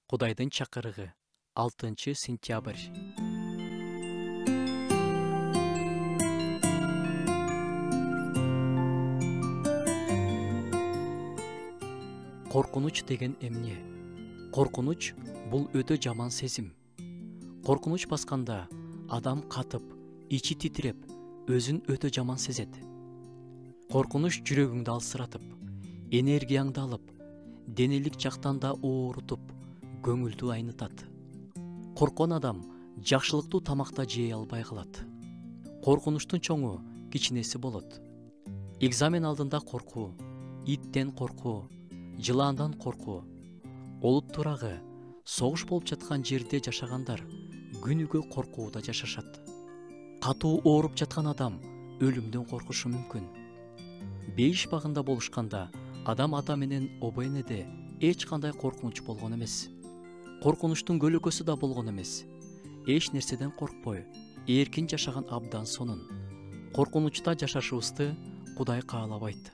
Кудайдын чакырыгы 6-сентябрь. Коркунуч деген эмне? Коркунуч бул өтө жаман сезим. Коркунуч басканда адам катып, ичи титиреп, өзүн өтө жаман сезет. Коркунуч жүрөгүңдү алсыратып, энергияңды алып, денелик жактан да оорутуп, көңүлдү айнытат. Коркон адам жакшылыктуу тамакта жей албай калат. Коркунучтун чоңу кичинеси болот. Экзамен алдында коркуу, иттен коркуу, жылаандан коркуу. Олут турагы, согуш болуп жаткан жерде жашагандар күнүгө коркууда жашашат. Катуу ооруп жаткан адам өлүмдөн коркушу мүмкүн. Бейиш багында болушканда адам ата менен обо энеде эч кандай коркунуч болгон эмес. Коркунучтун көлөкөсү да болгон эмес. Эч нерседен коркпой, эркин жашаган абдан сонун. Коркунучта жашашыбызды Кудай каалабайт.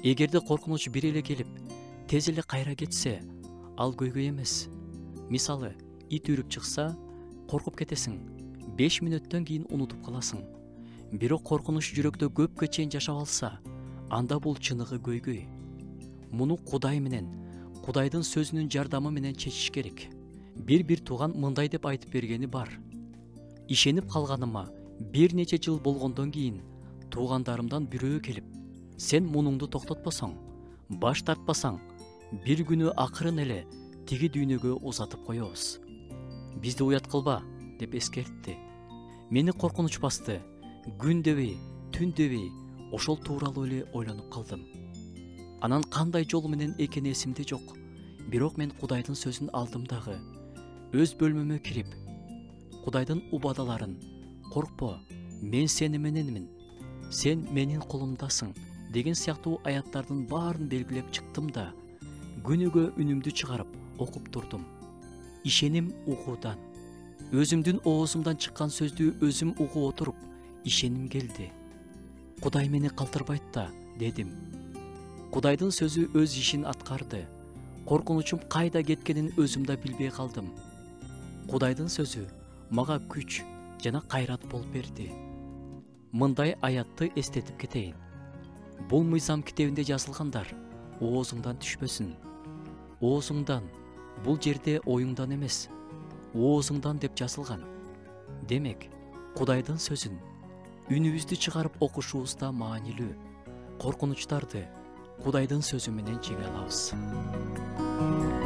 Эгерде коркунуч бир эле келип, тез эле кайра кетсе, ал көйгөй эмес. Мисалы, ит үрүп чыкса, коркуп кетесиң. 5 мүнөттөн кийин унутуп каласың. Бирок коркунуч жүрөктө көпкө чейин жашап алса, анда бул чыныгы көйгөй. Муну Кудай менен, Кудайдын сөзүнүн жардамы менен чечиш керек. Бир тууган мындай деп айтып бергени бар. Ишенип калганыма бир нече жыл болгондон кийин туугандарымдан бирөө келип, сен мунуңду токтотпосоң, баш тартпасаң, бир күнү акырын эле тиги дүйнөгө узатып коебуз. Бизди уят кылба деп эскертти. Мени коркунуч басты. Күн дебей, түн дебей, ошол тууралуу эле ойлонуп калдым. Анан кандай жол менен экени эсимде жок. Бирок мен Кудайдын сөзүн алдым дагы. Өз бөлмөмө кирип, Кудайдын убадаларын, коркпо, мен сени мененмин, сен менин колумдасың деген сыяктуу аяттардын баарын белгилеп чыктым да, күнүгө үнүмдү чыгарып окуп турдум. Ишеним угуудан. Өзүмдүн оозумдан чыккан сөздү өзүм угуп отуруп, ишеним келди. Кудай мени калтырбайт да, дедим. Кудайдын сөзү өз ишин аткарды. Коркунучум кайда кеткенин өзүм да билбей калдым. Кудайдын сөзү мага күч жана кайрат болуп берди. Мындай аятты эстетип кетейин. Бул мыйзам китебинде жазылгандар оозуңдан түшпөсүн. Оозуңдан, бул жерде оюңдан эмес, оозуңдан деп жазылган. Демек, Кудайдын сөзүн үнүбүздү чыгарып окушубуз да маанилүү. Коркунучтарды Кудайдын сөзү менен жеңе алабыз.